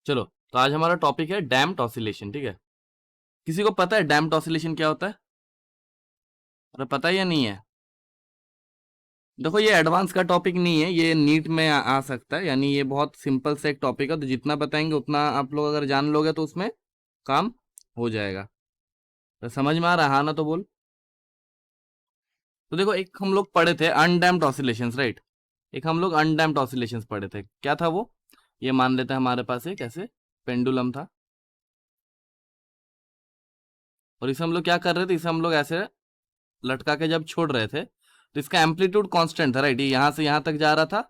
चलो, तो आज हमारा टॉपिक है डैम्प्ड ऑसिलेशन। ठीक है, किसी को पता है डैम्प्ड ऑसिलेशन क्या होता है? अरे पता है या नहीं है? देखो, ये एडवांस का टॉपिक नहीं है, ये नीट में आ सकता है, यानी ये बहुत सिंपल से एक टॉपिक है, तो जितना बताएंगे उतना आप लोग अगर जान लोगे तो उसमें काम हो जाएगा। तो समझ में आ रहा है? हाँ ना तो बोल। तो देखो, एक हम लोग पढ़े थे अनडैम्प्ड ऑसिलेशंस, राइट? एक हम लोग अनडैम्प्ड ऑसिलेशंस पढ़े थे, क्या था वो? ये मान लेते हैं हमारे पास एक ऐसे पेंडुलम था, और इसे हम लोग क्या कर रहे थे, इसे हम लोग ऐसे लटका के जब छोड़ रहे थे तो इसका एम्पलीट्यूड कांस्टेंट था, राइट? ये यहां से यहां तक जा रहा था,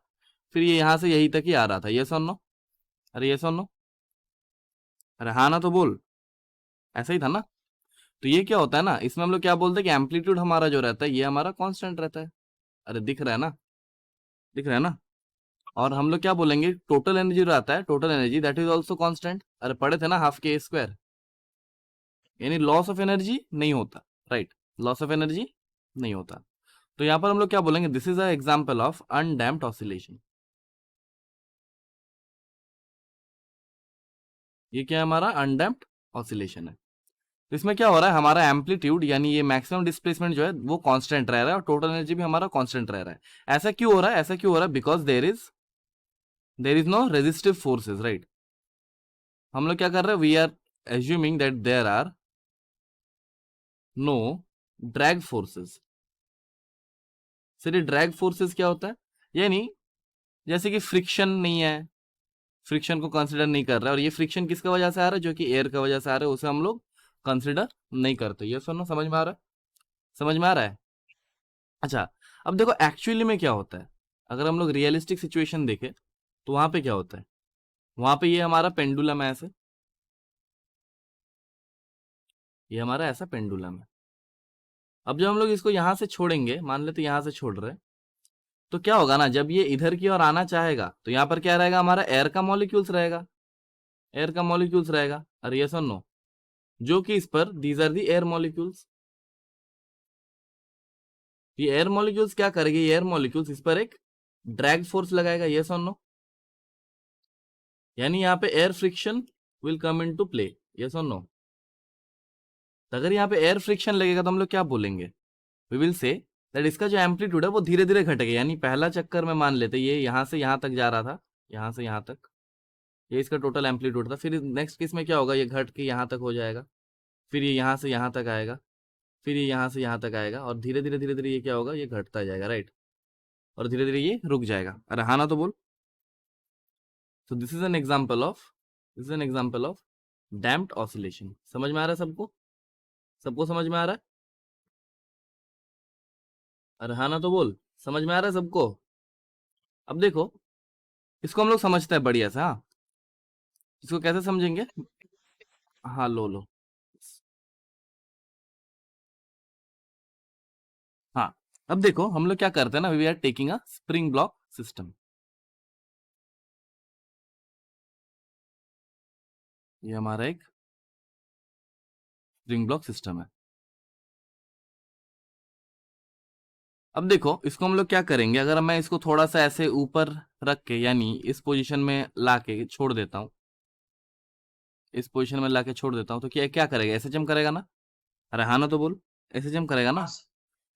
फिर ये यहां से यहीं तक ही आ रहा था। ये सुन लो, अरे ये सुन लो, अरे हाँ ना तो बोल। ऐसा ही था ना? तो ये क्या होता है ना, इसमें हम लोग क्या बोलते हैं कि एम्पलीट्यूड हमारा जो रहता है ये हमारा कांस्टेंट रहता है। अरे दिख रहा है ना? दिख रहा है ना? और हम लोग क्या बोलेंगे, टोटल एनर्जी रहता है, total energy that is also constant. अरे पढ़े थे ना, हाफ के स्क्वायर, यानी लॉस ऑफ एनर्जी नहीं होता, राइट? लॉस ऑफ एनर्जी नहीं होता। तो यहां पर हम लोग क्या बोलेंगे, this is a example of undamped oscillation. ये क्या है, हमारा अनडैम्प्ड ऑसिलेशन है। तो इसमें क्या हो रहा है, हमारा एम्पलीट्यूड यानी ये मैक्सिमम डिस्प्लेसमेंट जो है वो कांस्टेंट रह रहा है, और टोटल एनर्जी भी हमारा कांस्टेंट रह रहा है। ऐसा क्यों हो रहा है? ऐसा क्यों हो रहा है? Because there is no resistive forces, right? हम लोग क्या कर रहे हैं, we are assuming that there are no drag forces. Sir, ये ड्रैग फोर्सेज क्या होता है? यानी जैसे कि फ्रिक्शन नहीं है, फ्रिक्शन को कंसिडर नहीं कर रहा है, और ये फ्रिक्शन किसका वजह से आ रहा है, जो कि एयर का वजह से आ रहा है, उसे हम लोग कंसिडर नहीं करते। ये सुनो, समझ में आ रहा है? समझ में आ रहा है? अच्छा, अब देखो एक्चुअली में क्या होता है, अगर हम लोग रियलिस्टिक सिचुएशन देखें तो वहां पे क्या होता है, वहां पे ये हमारा पेंडुलम है ऐसे, ये हमारा ऐसा पेंडुलम है। अब जब हम लोग इसको यहां से छोड़ेंगे, मान लेते यहां से छोड़ रहे हैं, तो क्या होगा ना, जब ये इधर की ओर आना चाहेगा तो यहाँ पर क्या रहेगा, हमारा एयर का मॉलिक्यूल्स रहेगा, एयर का मॉलिक्यूल्स रहेगा। अरे ये सुनो, जो कि इस पर these are the air molecules. ये एयर मॉलिक्यूल्स क्या करेगी, ये एयर मॉलिक्यूल्स इस पर एक ड्रैग फोर्स लगाएगा। ये सुनो, यानी यहाँ पे air friction will come into play. ये सुनो, तो अगर यहाँ पे एयर फ्रिक्शन लगेगा तो हम लोग क्या बोलेंगे, वी विल से दैट इसका जो एम्पलीट्यूड है वो धीरे धीरे घटेगा। यानी पहला चक्कर में मान लेते ये यहाँ से यहाँ तक जा रहा था, यहाँ से यहाँ तक, ये इसका टोटल एम्पलीट्यूड था। फिर नेक्स्ट केस में क्या होगा, ये घट के यहाँ तक हो जाएगा, फिर ये यहाँ से यहाँ तक आएगा, फिर ये यहाँ से यहाँ तक आएगा, और धीरे धीरे ये क्या होगा, ये घटता जाएगा, राइट? और धीरे धीरे ये रुक जाएगा। अरे हाँ ना तो बोल। So this is an example of damped oscillation. समझ में आ रहा है सबको? सबको समझ में आ रहा है? अरे हाँ ना तो बोल। समझ में आ रहा है सबको? अब देखो, इसको हम लोग समझते हैं बढ़िया से। हाँ, इसको कैसे समझेंगे? हाँ, लो लो। हाँ, अब देखो हम लोग क्या करते हैं ना, we are taking a spring block system. ये हमारा एक स्प्रिंग ब्लॉक सिस्टम है। अब देखो, इसको हम लोग क्या करेंगे, अगर मैं इसको थोड़ा सा ऐसे ऊपर रख के, यानी इस पोजीशन में ला के छोड़ देता हूँ, इस पोजीशन में ला के छोड़ देता हूँ, तो क्या क्या करेगा, ऐसे जम करेगा ना? अरे हाँ ना तो बोल। ऐसे जम करेगा ना?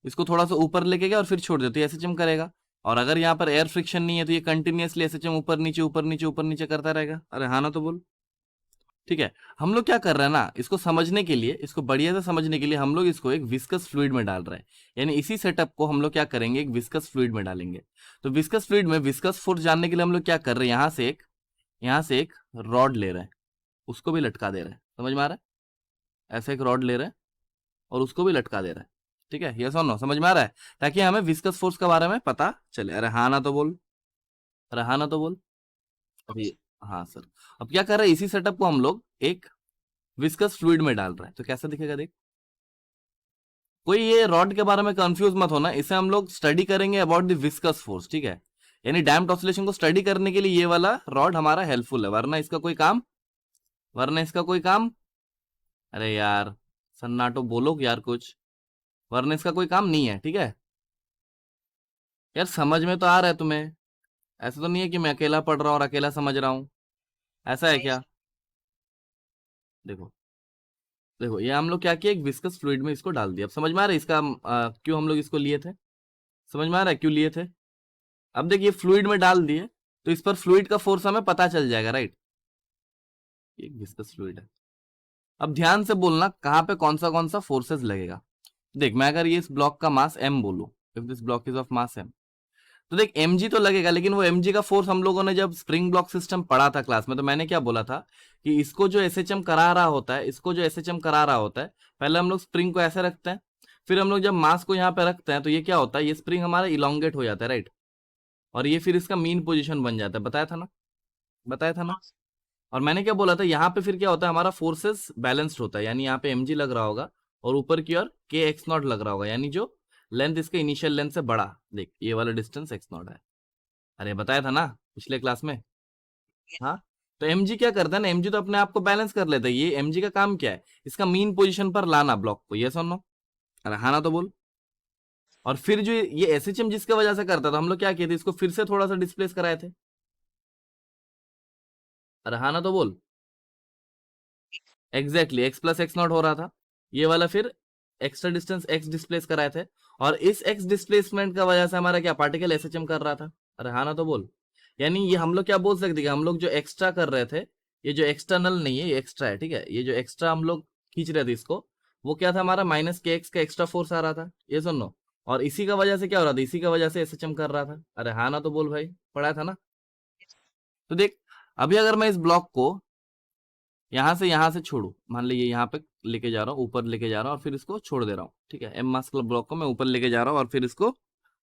इसको थोड़ा सा ऊपर लेके गया और फिर छोड़ देते, ऐसे जम करेगा। और अगर यहाँ पर एयर फ्रिक्शन नहीं है तो ये कंटिन्यूअसली ऐसे जम ऊपर नीचे ऊपर नीचे ऊपर नीचे करता रहेगा। अरे हाँ ना तो बोल। ठीक है, हम लोग क्या कर रहे हैं ना, इसको समझने के लिए, इसको बढ़िया से समझने के लिए हम लोग इसको एक विस्कस फ्लूइड में डाल रहे हैं। यानी इसी सेटअप को हम लोग क्या करेंगे, एक विस्कस फ्लूइड में डालेंगे। तो विस्कस फ्लूइड में विस्कस फोर्स जानने के लिए हम लोग क्या कर रहे हैं, यहाँ से एक रॉड ले रहे हैं, उसको भी लटका दे रहे हैं। समझ में आ रहा है? ऐसे एक रॉड ले रहे हैं और उसको भी लटका दे रहे हैं। ठीक है, ये सुनो, समझ में आ रहा है? ताकि हमें विस्कस फोर्स के बारे में पता चले। अरे हाँ ना तो बोल। अरे हाँ ना तो बोल। अभी, हाँ सर। अब क्या कर रहे हैं, इसी सेटअप को हम लोग एक विस्कस फ्लूइड में डाल रहे हैं, तो कैसा दिखेगा देख। कोई ये रॉड के बारे में कंफ्यूज मत होना, इसे हम लोग स्टडी करेंगे अबाउट द विस्कस फोर्स। ठीक है, यानी डैम्प्ड ऑसिलेशन को स्टडी करने के लिए ये वाला रॉड हमारा हेल्पफुल है, वरना इसका कोई काम। अरे यार, सन्नाटो बोलो यार कुछ, वरना इसका कोई काम नहीं है। ठीक है यार, समझ में तो आ रहा है तुम्हें? ऐसा तो नहीं है कि मैं अकेला पढ़ रहा हूँ और अकेला समझ रहा हूँ। ऐसा है क्या? देखो देखो, ये हम लोग क्या किया, एक विस्कस फ्लूइड में इसको डाल दिया। अब समझ में आ रहा है इसका क्यों हम लोग इसको लिए थे? समझ में आ रहा है क्यों लिए थे? अब देखिए फ्लूइड में डाल दिए तो इस पर फ्लूइड का फोर्स हमें पता चल जाएगा, राइट? ये विस्कस फ्लूइड है। अब ध्यान से बोलना कहां पे कौन सा फोर्सेस लगेगा। देख, मैं अगर ये इस ब्लॉक का मास m बोलूं, if this block is of mass m, तो देख mg तो लगेगा, लेकिन वो mg का फोर्स हम लोगों ने जब स्प्रिंग ब्लॉक सिस्टम पढ़ा था क्लास में, तो मैंने क्या बोला था कि इसको जो SHM करा रहा होता है, इसको जो SHM करा रहा होता है, पहले हम लोग स्प्रिंग को ऐसे रखते हैं, फिर हम लोग जब मास को यहाँ पे रखते हैं तो ये क्या होता है, ये स्प्रिंग हमारा इलोंगेट हो जाता है, राइट? और ये फिर इसका मीन पोजिशन बन जाता है। बताया था ना, बताया था ना? और मैंने क्या बोला था, यहाँ पे फिर क्या होता है, हमारा फोर्सेस बैलेंस्ड होता है, यानी यहाँ पे mg लग रहा होगा और ऊपर की ओर k x नॉट लग रहा होगा, यानी जो लेंथ इसके इनिशियल लेंथ से बड़ा, देख ये वाला डिस्टेंस x नॉट है। अरे बताया था ना पिछले क्लास में। हाँ, तो mg क्या करता है ना, mg तो अपने आप को बैलेंस कर लेता है। ये mg का काम क्या है, इसका मीन पोजिशन पर लाना ब्लॉक को, ये सुनो। अरे हाँ ना तो बोल। और फिर जो ये SHM जिसके वजह से करता था, हम लोग क्या किए थे, इसको फिर से थोड़ा सा डिस्प्लेस कराए थे। अरे हाँ ना तो बोल। Exactly x plus x not हो रहा था, ये वाला फिर एक्स्ट्रा डिस्टेंस x डिस्प्लेस कराए थे, और इस x डिस्प्लेसमेंट का वजह से हमारा क्या पार्टिकल SHM कर रहा था। अरे हाँ ना तो बोल। यानी ये हम लोग क्या बोल सकते हैं, हम लोग जो एक्स्ट्रा कर रहे थे, ये जो एक्सटर्नल नहीं है, ये एक्स्ट्रा है, ठीक है? ये जो एक्स्ट्रा हम लोग खींच रहे थे इसको, वो क्या था, हमारा माइनस के एक्स का एक्स्ट्रा फोर्स आ रहा था, ये सुनो। और इसी का वजह से क्या हो रहा था, इसी का वजह से SHM कर रहा था। अरे हाँ ना तो बोल भाई, पढ़ा था ना? तो देख, अभी अगर मैं इस ब्लॉक को यहां से छोड़ू, मान लीजिए यहाँ पे लेके जा रहा हूँ, ऊपर लेके जा रहा हूँ और फिर इसको छोड़ दे रहा हूँ, ठीक है? एम मास ब्लॉक को मैं ऊपर लेके जा रहा हूँ और फिर इसको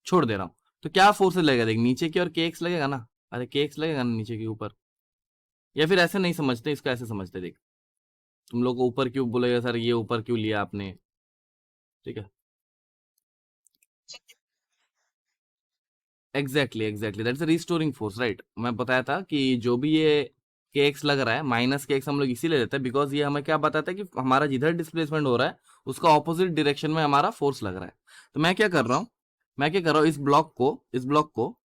छोड़ दे रहा हूँ, तो क्या फोर्स लगेगा, देख नीचे की और के एक्स लगेगा ना। अरे के एक्स लगेगा ना नीचे के ऊपर। या फिर ऐसे नहीं समझते इसको, ऐसे समझते, देख तुम लोग को ऊपर क्यों बोलेगा सर, ये ऊपर क्यों लिया आपने, ठीक है? Exactly that's a restoring force, right? मैं बताया था कि जो भी ये के एक्स लग रहा है, माइनस के एक्स हम लोग इसीलिए लेते हैं बिकॉज ये हमें क्या बताता है कि हमारा जिधर डिस्प्लेसमेंट हो रहा है उसका ऑपोजिट डायरेक्शन में हमारा फोर्स लग रहा है। तो मैं क्या कर रहा हूँ, इस ब्लॉक को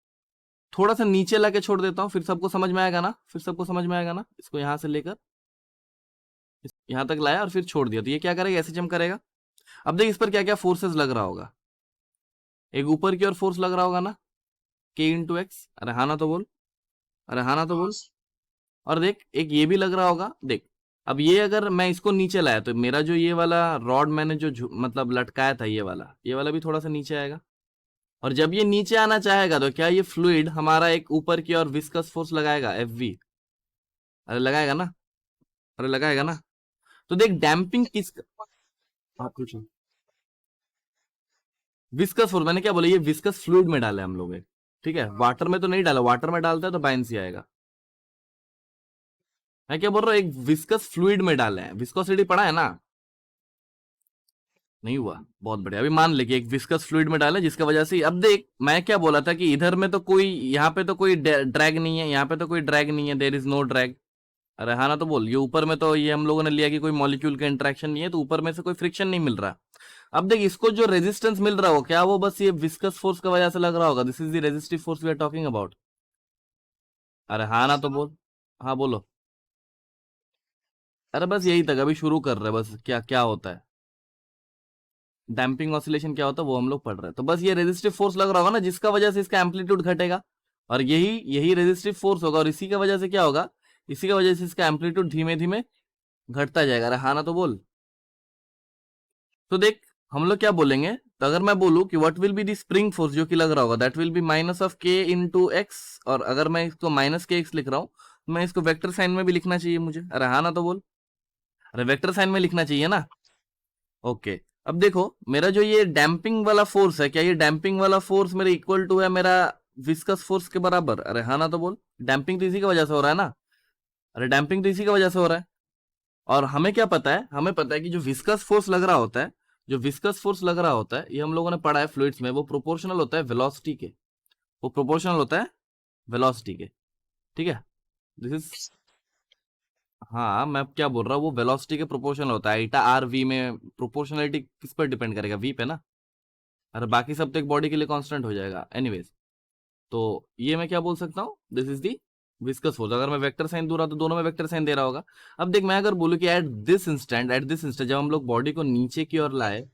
थोड़ा सा नीचे लाके छोड़ देता हूँ, फिर सबको समझ में आएगा ना, फिर सबको समझ में आएगा ना? इसको यहाँ से लेकर यहाँ तक लाया और फिर छोड़ दिया, तो ये क्या करेगा, SHM करेगा। अब देख इस पर क्या क्या फोर्सेस लग रहा होगा, एक ऊपर की ओर फोर्स लग रहा होगा ना, k × x। अरे हाँ ना तो बोल। अरे हाँ ना तो बोल। और देख एक ये भी लग रहा होगा, देख अब ये अगर मैं इसको नीचे लाया तो मेरा जो ये वाला रॉड मैंने जो मतलब लटकाया था, ये वाला भी थोड़ा सा नीचे आएगा। और जब ये नीचे आना चाहेगा तो क्या ये फ्लूइड हमारा एक ऊपर की ओर विस्कस फोर्स लगाएगा, FV? अरे लगाएगा ना, अरे लगाएगा ना? तो देख डैम्पिंग किस, हाँ पूछो। विस्कस फोर्स मैंने क्या बोला, ये विस्कस फ्लूइड में डाला है हम लोग, ठीक है? वाटर में तो नहीं डाला, वाटर में डालता है तो बायंसी आएगा। मैं क्या बोल रहा हूँ, एक विस्कस फ्लूइड में डाला है, विस्कोसिटी पढ़ा है ना? नहीं हुआ, बहुत बढ़िया। अभी मान ले कि एक विस्कस फ्लूइड में डाला जिसका वजह से, अब देख मैं क्या बोला था कि इधर में तो कोई, यहाँ पे तो कोई ड्रैग नहीं है, यहाँ पे तो कोई ड्रैग नहीं है, देयर इज नो ड्रैग। अरे हाँ ना तो बोल। ये ऊपर में तो ये हम लोगों ने लिया कि कोई मॉलिक्यूल का इंटरेक्शन नहीं है, तो ऊपर में से कोई फ्रिक्शन नहीं मिल रहा। अब देख इसको जो रेजिस्टेंस मिल रहा हो, क्या वो बस ये विस्कस फोर्स का वजह से लग रहा होगा? This is the resistive force we are talking about. अरे हाँ ना तो बोल। हाँ बोलो। अरे बस यही तक अभी शुरू कर रहे हैं, बस क्या क्या होता है डैम्पिंग ऑसिलेशन, क्या होता है वो हम लोग पढ़ रहे हैं। तो बस ये रेजिस्टिव फोर्स लग रहा होगा ना, जिसका वजह से इसका एम्पलीट्यूड घटेगा, और यही यही रेजिस्टिव फोर्स होगा, और इसी का वजह से क्या होगा, इसी का वजह से इसका एम्पलीट्यूड धीमे धीमे घटता जाएगा। अरे हाँ ना तो बोल। तो देख हम लोग क्या बोलेंगे, तो अगर मैं बोलूं कि what will be the spring force जो कि लग रहा होगा, that will be minus of k × x, और अगर मैं इसको माइनस के एक्स लिख रहा हूं तो मैं इसको वेक्टर साइन में भी लिखना चाहिए मुझे। अरे हाँ ना तो बोल। अरे वेक्टर साइन में लिखना चाहिए ना। ओके, अब देखो मेरा जो ये डैम्पिंग वाला फोर्स है, क्या ये डैम्पिंग वाला फोर्स मेरे इक्वल टू है मेरा विस्कस फोर्स के बराबर? अरे हाँ ना तो बोल। डैम्पिंग तो इसी की वजह से हो रहा है ना। अरे डैम्पिंग तो इसी की वजह से हो रहा है। और हमें क्या पता है, हमें पता है कि जो विस्कस फोर्स लग रहा होता है, जो विस्कस फोर्स लग रहा होता है, ये हम लोगों ने पढ़ा है फ्लूइड्स में, वो प्रोपोर्शनल होता है वेलोसिटी के। वो प्रोपोर्शनल होता है वेलोसिटी के, ठीक है? दिस इज, हाँ मैं क्या बोल रहा हूँ, वो वेलोसिटी के प्रोपोर्शनल होता है। ईटा आर वी में प्रोपोर्शनलिटी किस पर डिपेंड करेगा, वी पे ना। अरे बाकी सब तो एक बॉडी के लिए कांस्टेंट हो जाएगा। एनीवेज, तो ये मैं क्या बोल सकता हूँ, this is the viscous force, अगर मैं वेक्टर साइन दूं रहा तो दोनों में वेक्टर साइन दे रहा होगा। अब देख मैं अगर बोलूं कि एट दिस इंस्टेंट जब हम लोग बॉडी को नीचे की ओर लाए,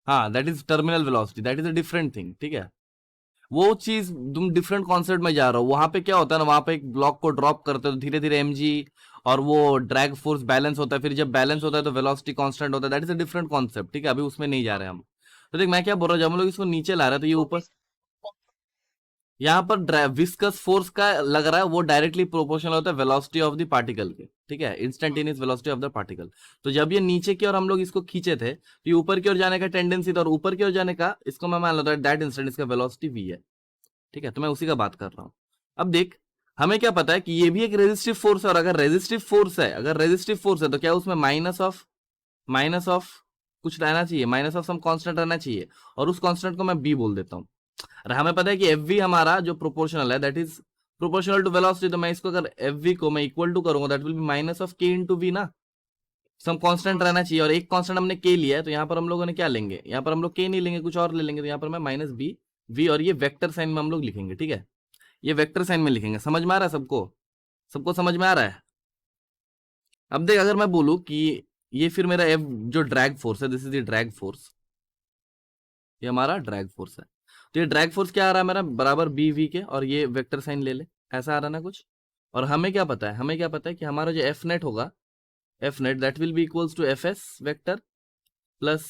हाँ that is terminal velocity, that is a different thing, ठीक है। वो चीज तुम डिफरेंट कॉन्सेप्ट में जा रहा हो। वहां पे क्या होता है ना, वहां पे एक ब्लॉक को ड्रॉप करते हो तो धीरे धीरे mg और वो ड्रैग फोर्स बैलेंस होता है, फिर जब बैलेंस होता है तो वेलोसिटी कांस्टेंट होता है, that is a different concept, ठीक है। अभी उसमें नहीं जा रहे हम। तो देख मैं क्या बोल रहा हूँ, जब हम लोग इसको नीचे ला रहे हैं तो ये ऊपर, यहाँ पर विस्कस फोर्स का लग रहा है वो डायरेक्टली प्रोपोर्शनल होता है वेलोसिटी ऑफ द पार्टिकल के, ठीक है, instantaneous velocity of the particle. तो जब ये नीचे की ओर हम लोग इसको खींचे थे तो ये ऊपर की ओर जाने का टेंडेंसी था, और ऊपर की ओर जाने का इसको मैं मान लेता हूँ दैट इंस्टेंट इसका वेलोसिटी v है, ठीक है। तो मैं उसी का बात कर रहा हूँ। अब देख हमें क्या पता है कि ये भी एक रेजिस्टिव फोर्स है, और अगर रेजिस्टिव फोर्स है, तो क्या उसमें माइनस ऑफ कुछ रहना चाहिए, माइनस ऑफ सम कांस्टेंट रहना चाहिए, और उस कांस्टेंट को मैं बी बोल देता हूँ। और हमें पता है कि एफ वी हमारा जो प्रोपोर्शनल है that is proportional to velocity, तो मैं इसको अगर एफ वी को मैं इक्वल टू करूंगा that will be minus of k into v ना। सम कांस्टेंट रहना चाहिए, और एक कांस्टेंट हमने के लिया है, तो यहाँ पर हम लोगों ने क्या लेंगे, यहाँ पर हम लोग के नहीं लेंगे, कुछ और ले लेंगे, तो यहाँ पर मैं माइनस बी वी, और ये वेक्टर साइन में हम लोग लिखेंगे, ठीक है। ये वेक्टर साइन में लिखेंगे। समझ में आ रहा है सबको? सबको समझ में आ रहा है? अब देख अगर मैं बोलूं कि ये फिर मेरा एफ जो ड्रैग फोर्स है, this is the drag force, ये हमारा ड्रैग फोर्स है। तो ये ड्रैग फोर्स क्या आ रहा है मेरा, बराबर बी वी के, और ये वेक्टर साइन ले ले, ऐसा आ रहा है ना कुछ। और हमें क्या पता है, कि हमारा जो एफ नेट होगा, F net that will be equals to F S vector plus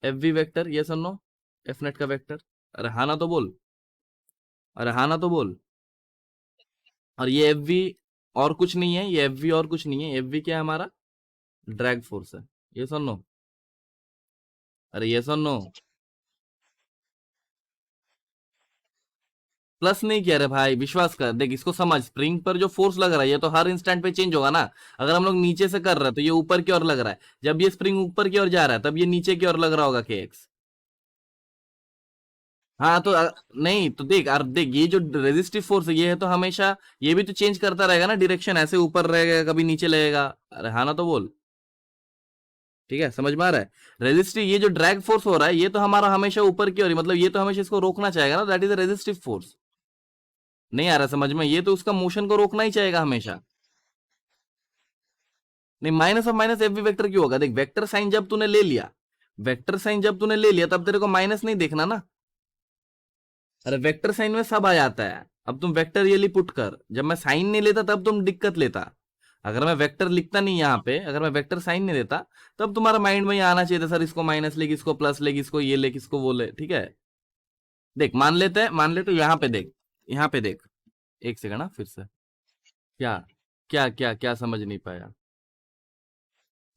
F v vector, ये सुन लो, एफ नेट का वेक्टर। अरे हाँ ना तो बोल, अरे हाँ ना तो बोल। और ये एफ वी और कुछ नहीं है, ये एफ वी और कुछ नहीं है, एफ वी क्या है हमारा, ड्रैग फोर्स है। ये सुन लो, अरे ये सुन लो, प्लस नहीं किया रे भाई, विश्वास कर, देख इसको समझ, स्प्रिंग पर जो फोर्स लग रहा है ये तो हर इंस्टेंट पे चेंज होगा ना। अगर हम लोग नीचे से कर रहे हैं तो ये ऊपर की ओर लग रहा है, जब ये स्प्रिंग ऊपर की ओर जा रहा है तब ये नीचे की ओर लग रहा होगा के एक्स। हाँ तो नहीं तो देख, और देख ये जो रेजिस्टिव फोर्स है ये है तो हमेशा ये भी तो चेंज करता रहेगा ना डायरेक्शन, ऐसे ऊपर रहेगा कभी नीचे लगेगा। अरे हाँ ना तो बोल, ठीक है, समझ में आ रहा है। रेजिस्टिव ये जो ड्रैग फोर्स हो रहा है ये तो हमारा हमेशा ऊपर की ओर ही, मतलब ये तो हमेशा इसको रोकना चाहेगा ना, that is a resistive force. नहीं आ रहा समझ में, ये तो उसका मोशन को रोकना ही चाहेगा हमेशा। नहीं, minus of minus F v vector क्यों होगा, देख वेक्टर साइन जब तूने ले लिया, वेक्टर साइन जब तूने ले लिया तब तेरे को माइनस नहीं देखना ना। अरे वेक्टर साइन में सब आ जाता है। अब तुम वेक्टर रियली पुट कर, जब मैं साइन नहीं लेता तब तुम दिक्कत लेता। अगर मैं वेक्टर लिखता नहीं यहाँ पे, अगर मैं वेक्टर साइन नहीं देता तब तुम्हारा माइंड में ये आना चाहिए था, सर इसको माइनस लेगी, इसको प्लस लेगी, इसको ये ले, किसको वो ले, ठीक है। देख मान लेते यहाँ पे देख, यहाँ पे देख, एक सेकंड ना फिर से, क्या क्या क्या क्या समझ नहीं पाया।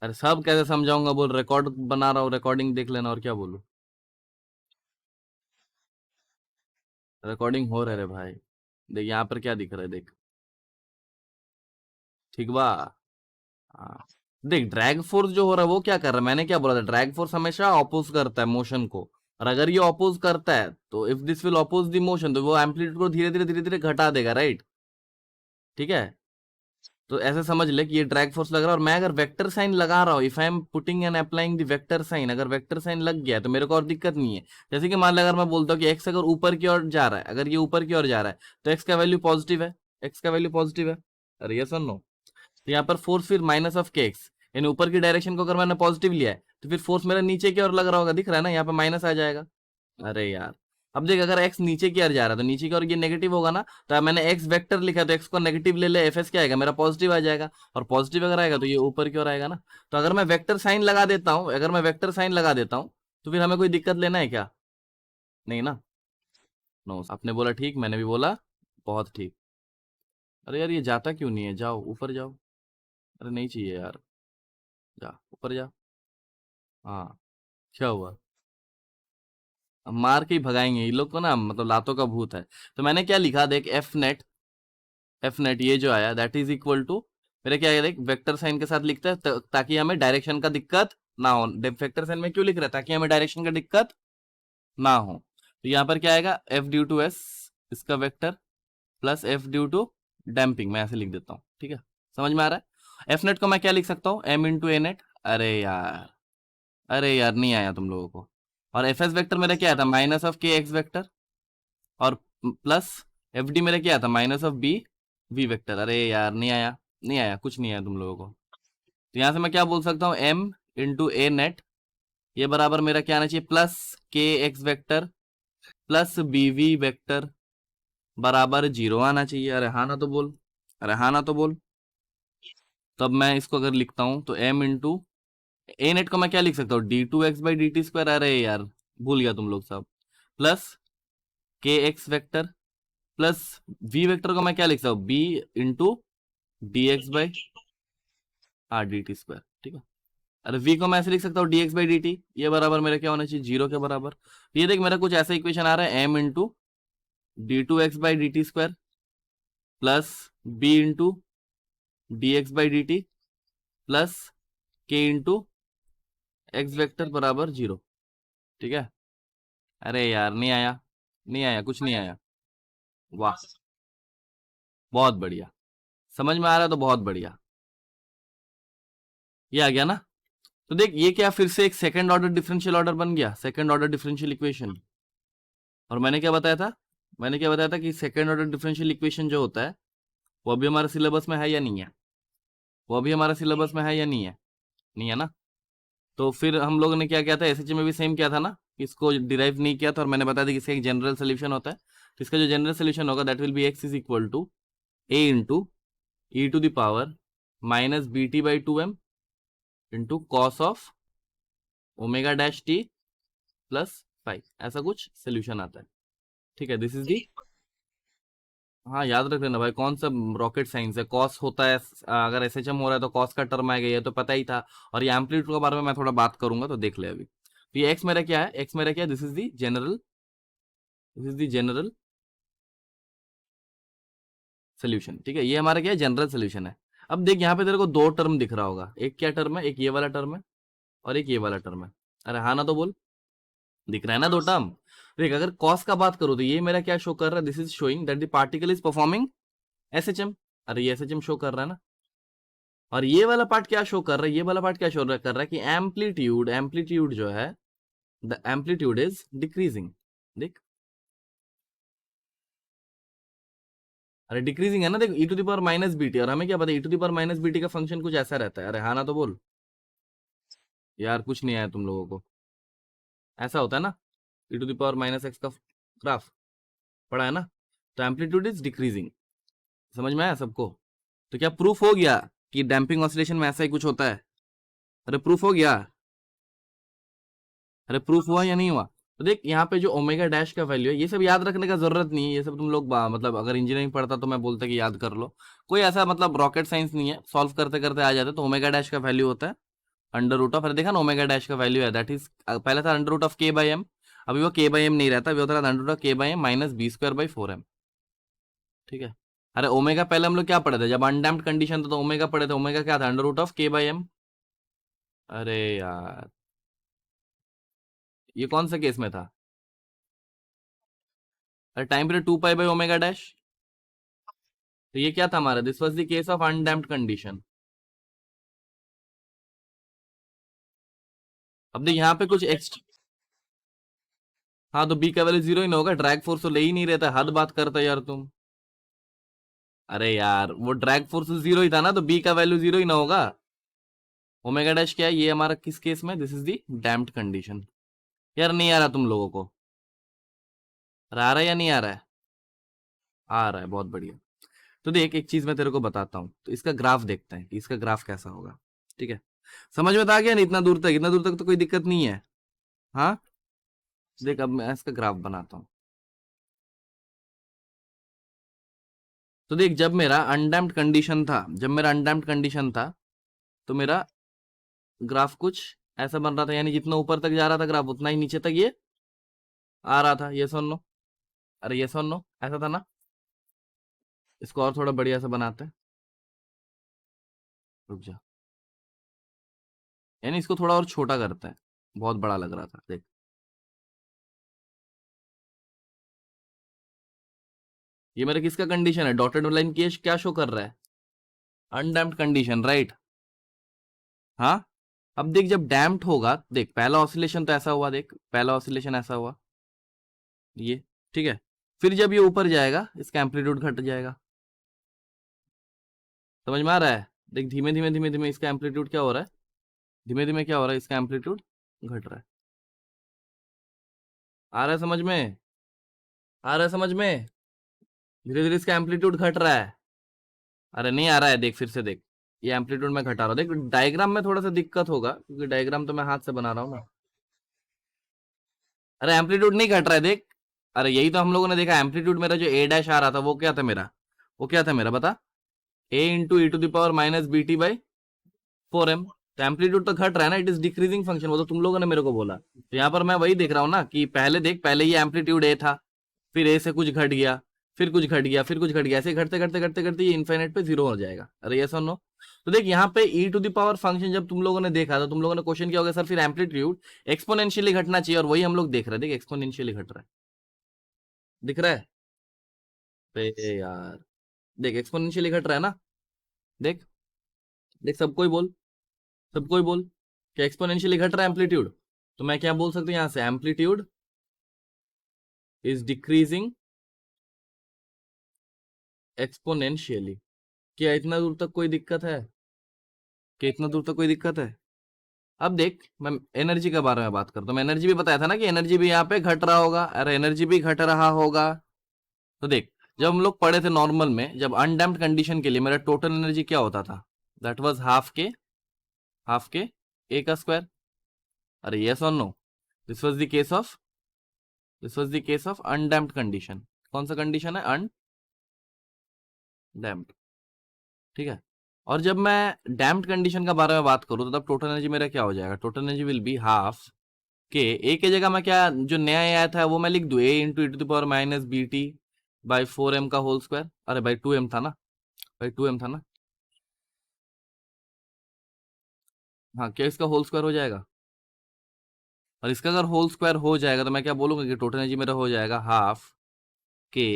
अरे सब कैसे समझाऊंगा, बोल रिकॉर्ड बना रहा हूँ, रिकॉर्डिंग देख लेना, और क्या बोलूं। रिकॉर्डिंग हो रहा है रे भाई, देख यहाँ पर क्या दिख रहा है, देख, ठीक बा। हाँ देख ड्रैग फोर्स जो हो रहा है वो क्या कर रहा है, मैंने क्या बोला था, ड्रैग फोर्स हमेशा अपोज करता है मोशन को, और अगर ये अपोज करता है तो if this will oppose the motion तो वो एम्पलीट्यूड को धीरे धीरे घटा देगा, राइट, ठीक है। तो ऐसे समझ ले कि ये ड्रैग फोर्स लग रहा है, और मैं अगर वेक्टर साइन लगा रहा हूँ, if I am putting and applying the vector sign, अगर वेक्टर साइन लग गया तो मेरे को और दिक्कत नहीं है। जैसे कि मान लो अगर मैं बोलता हूँ कि एक्स अगर ऊपर की ओर जा रहा है, अगर ये ऊपर की ओर जा रहा है तो एक्स का वैल्यू पॉजिटिव है, एक्स का वैल्यू पॉजिटिव है। अरे ये सुन लो, तो यहाँ पर फोर्स फिर माइनस ऑफ के एक्स, यानी ऊपर की डायरेक्शन को अगर मैंने पॉजिटिव लिया है तो फिर फोर्स मेरा नीचे की ओर लग रहा होगा, दिख रहा है ना, यहाँ पे माइनस आ जाएगा। अरे यार, अब देख अगर एक्स नीचे की ओर जा रहा है तो नीचे की ओर ये नेगेटिव होगा ना, तो अब मैंने एक्स वेक्टर लिखा है तो एक्स को नेगेटिव ले ले, एफ एस क्या आएगा मेरा, पॉजिटिव आ जाएगा, और पॉजिटिव अगर आएगा तो ये ऊपर की ओर आएगा ना। तो अगर मैं वेक्टर साइन लगा देता हूँ, तो फिर हमें कोई दिक्कत लेना है क्या, नहीं ना। नो, आपने बोला ठीक, मैंने भी बोला बहुत ठीक। अरे यार ये जाता क्यों नहीं है, जाओ ऊपर जाओ। अरे नहीं चाहिए यार, जा ऊपर जा। हाँ, क्या हुआ, हम मार के ही भगाएंगे ये लोग को ना, मतलब लातों का भूत है। तो मैंने क्या लिखा देख, एफ नेट ये जो आया दैट इज इक्वल टू, मेरे क्या है देख, वेक्टर साइन के साथ लिखता है ताकि हमें डायरेक्शन का दिक्कत ना हो। वेक्टर साइन में क्यों लिख रहा है, ताकि हमें डायरेक्शन का दिक्कत ना हो। तो यहाँ पर क्या आएगा, एफ ड्यू टू एस इसका vector plus F due to damping, मैं ऐसे लिख देता हूँ, ठीक है। समझ में आ रहा है। एफ नेट को मैं क्या लिख सकता हूँ, एम इंटू ए नेट। अरे यार, अरे यार नहीं आया तुम लोगों को। और एफ एस वेक्टर मेरा क्या था, minus of k x vector, और प्लस एफ डी मेरा क्या था, minus of b v vector. अरे यार नहीं आया, नहीं आया, कुछ नहीं आया तुम लोगों को। तो यहां से मैं क्या बोल सकता हूँ, एम इंटू ए नेट, ये बराबर मेरा क्या आना चाहिए, plus k x vector plus b v vector बराबर 0 आना चाहिए। अरे हाँ ना तो बोल, अरे हाँ ना तो बोल। तब मैं इसको अगर लिखता हूं तो एम इंटू ए नेट को मैं क्या लिख सकता हूँ, d two x by d t square. अरे यार भूल गया तुम लोग सब, plus k x vector plus v vector को मैं क्या लिख सकता हूँ, b into d x by r d t square. ठीक है, अरे v को मैं ऐसे लिख सकता हूँ dx बाई dt, ये बराबर मेरा क्या होना चाहिए, 0 के बराबर। तो ये देख मेरा कुछ ऐसा इक्वेशन आ रहा है, m into d two x by d t square plus b into d x by d t plus k into x vector बराबर 0। ठीक है, अरे यार नहीं आया, नहीं आया, कुछ नहीं आया। वाह, बहुत बढ़िया, समझ में आ रहा है तो बहुत बढ़िया, ये आ गया ना। तो देख ये क्या, फिर से एक सेकंड ऑर्डर डिफरेंशियल ऑर्डर बन गया, सेकंड ऑर्डर डिफरेंशियल इक्वेशन। और मैंने क्या बताया था, मैंने क्या बताया था कि सेकंड ऑर्डर डिफरेंशियल इक्वेशन जो होता है वो अभी हमारे सिलेबस में है या नहीं है, वो अभी हमारे सिलेबस में है या नहीं है, नहीं है ना। तो फिर हम लोगों ने क्या किया था, एसएचए में भी सेम किया था ना, इसको डिराइव नहीं किया था, और मैंने बताया था कि इसका एक जनरल सोल्यूशन होता है। तो इसका जो जनरल सोल्यूशन होगा that will be x is equal to a into e to the power minus b t by two m into cos of omega dash t plus five, ऐसा कुछ solution आता है। ठीक है, दिस इज दी, हाँ याद रख लेना भाई, कौन सा रॉकेट साइंस है, कॉस होता है, अगर एसएचएम हो रहा है तो कॉस का टर्म आएगा, ये तो पता ही था। और ये एम्पलीट्यूड के बारे में मैं थोड़ा बात करूंगा, तो देख ले अभी। तो ये एक्स मेरा क्या है, एक्स मेरा क्या है, this is the general, this is the general solution. ठीक है, ये हमारा क्या है, जनरल सोल्यूशन है। अब देख यहाँ पे तेरे को दो टर्म दिख रहा होगा, एक क्या टर्म है, एक ये वाला टर्म है और एक ये वाला टर्म है। अरे हाँ ना तो बोल, दिख रहा है ना दो टर्म। देख अगर कॉस का बात करो तो ये मेरा क्या शो कर रहा है, this is showing that the particle is performing SHM. अरे ये एसएचएम शो कर रहा है ना। और ये वाला पार्ट क्या शो कर रहा है, ये वाला पार्ट क्या शो कर रहा है कि एम्पलीट्यूड, एम्पलीट्यूड जो है, द एम्पलीट्यूड इज डिक्रीजिंग। देख, अरे डिक्रीजिंग है ना, देख e to the power minus b t, और हमें क्या पता e to the power minus b t का फंक्शन कुछ ऐसा रहता है। अरे हाँ ना तो बोल, यार कुछ नहीं आया तुम लोगों को, ऐसा होता है ना, e to the power minus x का ग्राफ पढ़ा है ना। तो एम्पलीट्यूड इज डिक्रीजिंग, समझ में आया सबको। तो क्या प्रूफ हो गया कि डैम्पिंग ऑसिलेशन में ऐसा ही कुछ होता है। अरे प्रूफ हो गया, अरे प्रूफ हुआ या नहीं हुआ। तो देख यहाँ पे जो ओमेगा डैश का वैल्यू है, ये सब याद रखने का जरूरत नहीं है, ये सब तुम लोग मतलब अगर इंजीनियरिंग पढ़ता तो मैं बोलता कि याद कर लो, कोई ऐसा मतलब रॉकेट साइंस नहीं है, सॉल्व करते करते आ जाते। तो ओमेगा डैश का वैल्यू होता है अंडर रूट ऑफ, अरे देखा ना ओमेगा डैश का वैल्यू है दैट इज, पहले था under root of k by M, अभी वो के बाई एम नहीं रहता, अभी होता है under root of k by m minus b square by four m. ठीक है, अरे ओमेगा पहले हम लोग क्या पढ़े थे, जब अनडैम्प्ड कंडीशन था तो ओमेगा पढ़े थे, ओमेगा क्या था, under root of k by m. अरे यार ये कौन सा केस में था, अरे time period two pi by omega dash. तो ये क्या था हमारा, this was the case of undamped condition. अब देख यहाँ पे कुछ एक्स्ट्रा, हाँ तो बी का वैल्यू जीरो ही ना होगा, ड्रैग फोर्स तो ले ही नहीं रहता, हद बात करता यार तुम। अरे यार वो ड्रैग फोर्स जीरो ही था ना, तो बी का वैल्यू जीरो ही ना होगा। ओमेगा डैश क्या है, ये हमारा किस केस में, this is the damped condition. यार नहीं आ रहा तुम लोगों को, आ रहा है या नहीं आ रहा है, आ रहा है, बहुत बढ़िया। तो देख एक चीज मैं तेरे को बताता हूँ, तो इसका ग्राफ देखते हैं कि इसका ग्राफ कैसा होगा। ठीक है, समझ में तो आ गया ना, इतना दूर तक, इतना दूर तक तो कोई दिक्कत नहीं है। हाँ देख अब मैं इसका ग्राफ बनाता हूँ। तो देख जब मेरा अनडैम्प्ड कंडीशन था, जब मेरा अनडैम्प्ड कंडीशन था तो मेरा ग्राफ कुछ ऐसा बन रहा था, यानी जितना ऊपर तक जा रहा था ग्राफ उतना ही नीचे तक ये आ रहा था, ये सुन लो, अरे ये सुन लो, ऐसा था ना। इसको और थोड़ा बढ़िया से बनाते हैं, रुक जा, यानी इसको थोड़ा और छोटा करते हैं, बहुत बड़ा लग रहा था देख। ये मेरा किसका कंडीशन है, डॉटेड लाइन की क्या शो कर रहा है, अनडैम्प्ड कंडीशन, राइट। हाँ, अब देख जब डैम्प्ड होगा, देख पहला ऑसिलेशन तो ऐसा हुआ, देख पहला ऑसिलेशन ऐसा हुआ ये, ठीक है। फिर जब ये ऊपर जाएगा इसका एम्पलीट्यूड घट जाएगा। समझ में आ रहा है? देख धीमे धीमे धीमे धीमे इसका एम्पलीट्यूड क्या हो रहा है, धीमे धीमे क्या हो रहा है, इसका एम्पलीट्यूड घट रहा है। आ रहा है समझ में? आ रहा है समझ में? धीरे धीरे इसका एम्पलीट्यूड घट रहा है। अरे नहीं आ रहा है, देख फिर से देख, ये एम्पलीट्यूड में घटा रहा हूँ। देख डायग्राम में थोड़ा सा दिक्कत होगा क्योंकि डायग्राम तो मैं हाथ से बना रहा हूँ ना। अरे एम्पलीट्यूड नहीं घट रहा है देख। अरे यही तो हम लोगों ने देखा, एम्पलीट्यूड मेरा जो ए डैश आ रहा था वो क्या था मेरा, वो क्या था मेरा बता, a into e to the power minus b t by 4m। तो एम्पलीट्यूड तो घट रहा है ना, इट इज डिक्रीजिंग फंक्शन, वो तो तुम लोगों ने मेरे को बोला। तो यहाँ पर मैं वही देख रहा हूँ ना कि पहले देख, पहले ये एम्पलीट्यूड ए था, फिर ए से कुछ घट गया, फिर कुछ घट गया, फिर कुछ घट गया, ऐसे घटते घटते घटते घटते ये इन्फिनिट पे जीरो हो जाएगा। अरे ये सुनो, तो देख यहाँ पे ई टू द पावर फंक्शन जब तुम लोगों ने देखा तो तुम लोगों ने क्वेश्चन किया होगा सर फिर एम्पलीट्यूड एक्सपोनेंशियली घटना चाहिए, और वही हम लोग देख रहे हैं। देख एक्सपोनेंशियली घट रहा है, दिख रहा है? बे यार देख एक्सपोनेंशियली घट रहा है ना, देख, देख सबको ही बोल, सबको ही बोल कि एक्सपोनेंशियली घट रहा है एम्पलीट्यूड। तो मैं क्या बोल सकता हूँ यहां से, एम्पलीट्यूड इज डिक्रीजिंग एक्सपोनेंशियली। क्या इतना दूर तक कोई दिक्कत है? क्या इतना दूर तक कोई दिक्कत है? अब देख मैं एनर्जी के बारे में बात करता हूँ, मैं एनर्जी भी बताया था ना कि एनर्जी भी यहाँ पे घट रहा होगा। अरे एनर्जी भी घट रहा होगा। तो देख जब हम लोग पढ़े थे नॉर्मल में, जब अनडैम्प्ड कंडीशन के लिए मेरा टोटल एनर्जी क्या होता था, दैट वाज हाफ के ए का स्क्वायर। अरे यस और no, this was the case of, this was the case of undamped condition. कौन सा कंडीशन है? अनडैम्प्ड, ठीक है। और जब मैं डैम्प्ड कंडीशन का बारे में बात करूं तो तब टोटल एनर्जी मेरा क्या हो जाएगा, total energy will be half के ए के जगह मैं क्या, जो नया ए आया था वो मैं लिख दूं, a into e to the power minus b t by 4m का होल स्क्वायर। अरे भाई 2m था ना, भाई 2m था ना। हाँ क्या इसका होल स्क्वायर हो जाएगा? और इसका अगर होल स्क्वायर हो जाएगा तो मैं क्या बोलूंगा कि टोटल एनर्जी मेरा हो जाएगा हाफ के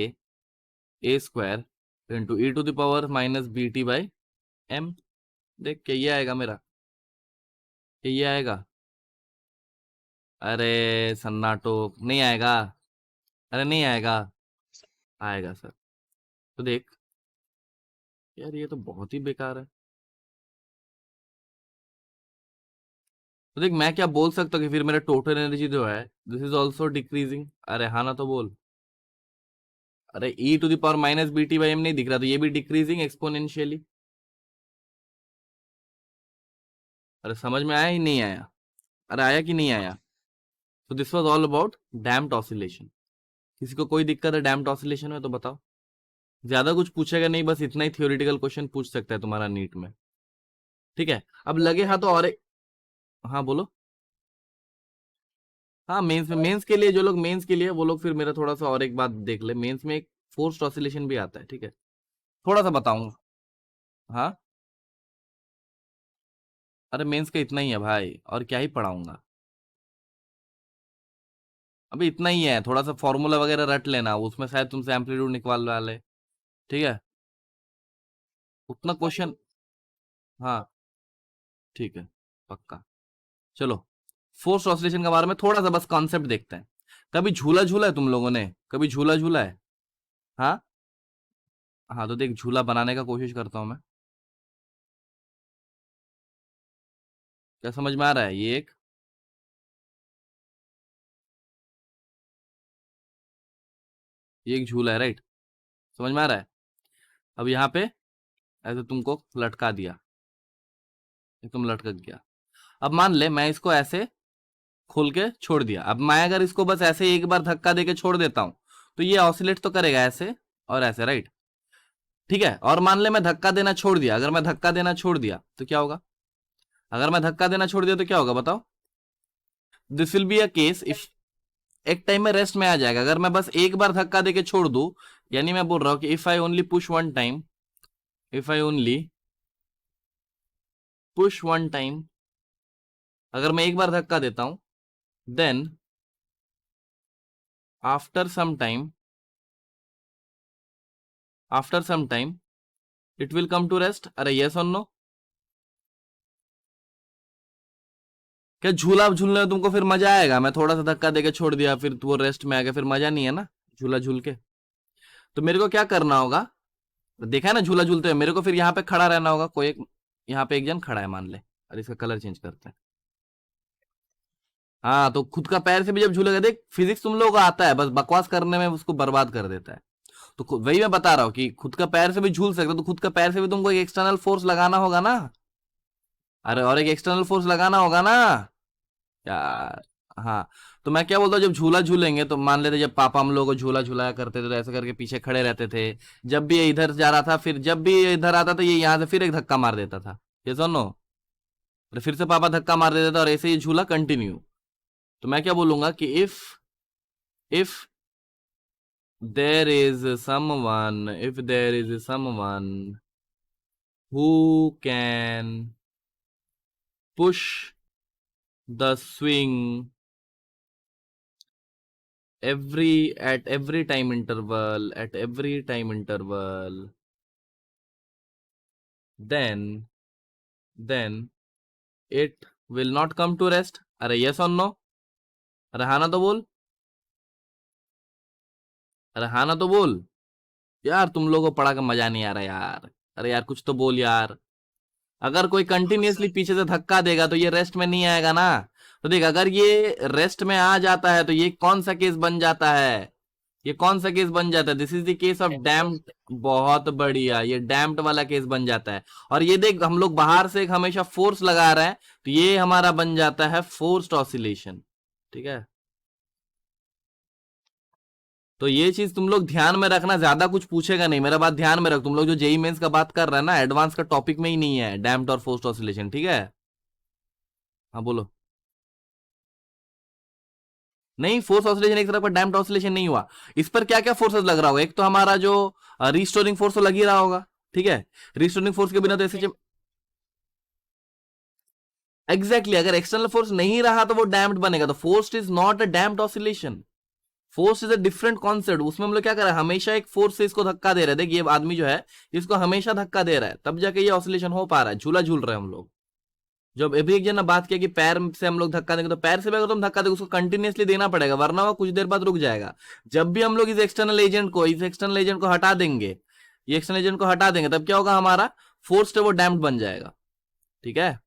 a square into e to the power minus b t by m. देख क्या ये आएगा मेरा, क्या ये आएगा? अरे सन्नाटो, नहीं आएगा? अरे नहीं आएगा, आएगा सर। तो देख यार ये तो बहुत ही बेकार है। तो देख मैं क्या बोल सकता हूँ कि फिर मेरा टोटल एनर्जी जो है दिस इज ऑल्सो डिक्रीजिंग। अरे हाँ ना तो बोल। अरे e to the power minus b t by m नहीं दिख रहा, तो ये भी डिक्रीजिंग एक्सपोनेंशियली। अरे समझ में आया ही नहीं आया? अरे आया कि नहीं आया? तो this was all about damped oscillation. किसी को कोई दिक्कत है डैम्प्ड ऑसिलेशन में तो बताओ। ज्यादा कुछ पूछेगा नहीं, बस इतना ही थियोरिटिकल क्वेश्चन पूछ सकता है तुम्हारा नीट में, ठीक है। अब लगे हाँ तो और एक, हाँ बोलो। हाँ मेंस में, मेंस के लिए जो लोग मेंस के लिए वो लोग फिर मेरा थोड़ा सा और एक बात देख ले, मेंस में एक फोर्स्ड ऑसिलेशन भी आता है, ठीक है, थोड़ा सा बताऊंगा। हाँ अरे मेंस का इतना ही है भाई, और क्या ही पढ़ाऊंगा। अभी इतना ही है, थोड़ा सा फॉर्मूला वगैरह रट लेना, उसमें शायद तुमसे एम्पलीट्यूड निकालवा ले, ठीक है, उतना क्वेश्चन। हाँ ठीक है, पक्का। चलो फोर्स ऑसिलेशन के बारे में थोड़ा सा बस कॉन्सेप्ट देखते हैं। कभी झूला झूला है तुम लोगों ने, कभी झूला झूला है? हाँ हाँ तो देख झूला बनाने का कोशिश करता हूं मैं। क्या समझ में आ रहा है? ये एक झूला है, राइट? समझ में आ रहा है? अब यहाँ पे ऐसे तुमको लटका दिया, ये तुम लटक गया। अब मान ले मैं इसको ऐसे खोल के छोड़ दिया, अब मैं अगर इसको बस ऐसे एक बार धक्का देके छोड़ देता हूं तो ये ऑसिलेट तो करेगा ऐसे और ऐसे, राइट? ठीक है, और मान ले मैं धक्का देना छोड़ दिया, अगर मैं धक्का देना छोड़ दिया तो क्या होगा? अगर मैं धक्का देना छोड़ दिया तो क्या होगा बताओ? This will be a case if, एक टाइम में रेस्ट में आ जाएगा। अगर मैं बस एक बार धक्का देके छोड़ दूं, यानी मैं बोल रहा हूं कि if I only push one time, if I only push one time, अगर मैं एक बार धक्का देता हूं then after some time, after some time it will come to rest. अरे यस और नो? क्या झूला झूलने में तुमको फिर मजा आएगा? मैं थोड़ा सा धक्का देके छोड़ दिया फिर वो रेस्ट में आ गया, फिर मजा नहीं है ना झूला झूल के। तो मेरे को क्या करना होगा, देखा है ना झूला झूलते हुए, मेरे को फिर यहाँ पे खड़ा रहना होगा, कोई एक यहाँ पे एक जन खड़ा है मान ले, और इसका कलर चेंज करते हैं। हाँ, तो खुद का पैर से भी जब झूलेगा, देख फिजिक्स तुम लोगों को आता है, बस बकवास करने में उसको बर्बाद कर देता है। तो वही मैं बता रहा हूँ कि खुद का पैर से भी झूल सकते हो, तो खुद का पैर से भी तुमको एक एक्सटर्नल फोर्स लगाना होगा ना। अरे और एक एक्सटर्नल फोर्स लगाना होगा ना यार। हाँ, तो मैं क्या बोलता हूँ, जब झूला झूलेंगे तो मान लेते जब पापा हम लोग को झूला झूलाया करते थे तो ऐसे करके पीछे खड़े रहते थे। जब भी ये इधर जा रहा था, फिर जब भी ये इधर आता था, ये यहाँ से फिर एक धक्का मार देता था, ये सुनो, फिर से पापा धक्का मार देते थे, और ऐसे ही झूला कंटिन्यू। तो मैं क्या बोलूंगा कि if there is someone who can push the swing at every time interval, then it will not come to rest. अरे yes or no? अरे हाँ ना तो बोल, अरे हाँ ना तो बोल। यार तुम लोगों को पढ़ा के मजा नहीं आ रहा यार, अरे यार कुछ तो बोल यार। अगर कोई कंटिन्यूअसली पीछे से धक्का देगा तो ये रेस्ट में नहीं आएगा ना। तो देख, अगर ये रेस्ट में आ जाता है तो ये कौन सा केस बन जाता है, ये कौन सा केस बन जाता है, this is the case of damped. बहुत बढ़िया, ये डैम्प्ड वाला केस बन जाता है। और ये देख, हम लोग बाहर से एक हमेशा फोर्स लगा रहे हैं, तो ये हमारा बन जाता है फोर्स्ड ऑसिलेशन। ठीक है, तो ये चीज तुम लोग ध्यान में रखना, ज्यादा कुछ पूछेगा नहीं, मेरा बात ध्यान में रख। तुम लोग जो जेई मेंस का बात कर रहे हैं ना, एडवांस का टॉपिक में ही नहीं है डैम्प्ड और फोर्स्ड ऑसिलेशन। ठीक है, हाँ बोलो। नहीं, फोर्स ऑसिलेशन एक तरफ का, डैम्प्ड ऑसिलेशन नहीं हुआ। इस पर क्या क्या फोर्सेस लग रहा होगा, एक तो हमारा जो रिस्टोरिंग फोर्स तो लग ही रहा होगा। ठीक है, रिस्टोरिंग फोर्स के बिना तो ऐसे एग्जैक्टली अगर एक्सटर्नल फोर्स नहीं रहा तो वो डैम्प्ड बनेगा। तो force is not a damped oscillation, force is a different concept. उसमें हम लोग क्या कर रहे हैं, हमेशा एक फोर्स से इसको धक्का दे रहे हैं। देख ये आदमी जो है, इसको हमेशा धक्का दे रहा है, तब जाके ये ऑसिलेशन हो पा रहा है, झूला झूल रहे हैं हम लोग। जब अभी एक जन ने बात किया कि पैर से हम लोग धक्का देंगे, तो पैर से भी अगर तुम धक्का देंगे उसको कंटिन्यूअसली देना पड़ेगा, वरना वो कुछ देर बाद रुक जाएगा। जब भी हम लोग इस एक्सटर्नल एजेंट को हटा देंगे, ये एक्सटर्नल एजेंट को हटा देंगे, तब क्या होगा, हमारा फोर्स है वो डैम्प्ड बन जाएगा। ठीक है,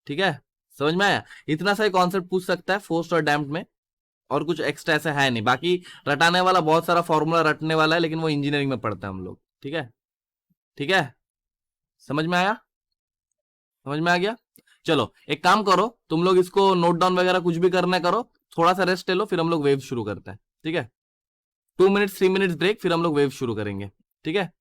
ठीक है, समझ में आया। इतना सा कॉन्सेप्ट पूछ सकता है फोर्स और डैम्प्ड में, और कुछ एक्स्ट्रा ऐसा है नहीं। बाकी रटाने वाला बहुत सारा फॉर्मूला रटने वाला है, लेकिन वो इंजीनियरिंग में पढ़ते हैं हम लोग। ठीक है, ठीक है, समझ में आया, समझ में आ गया। चलो एक काम करो, तुम लोग इसको नोट डाउन वगैरह कुछ भी करना है करो, थोड़ा सा रेस्ट ले लो, फिर हम लोग वेव शुरू करते हैं। ठीक है, 2 मिनट्स 3 मिनट्स ब्रेक, फिर हम लोग वेव शुरू करेंगे। ठीक है।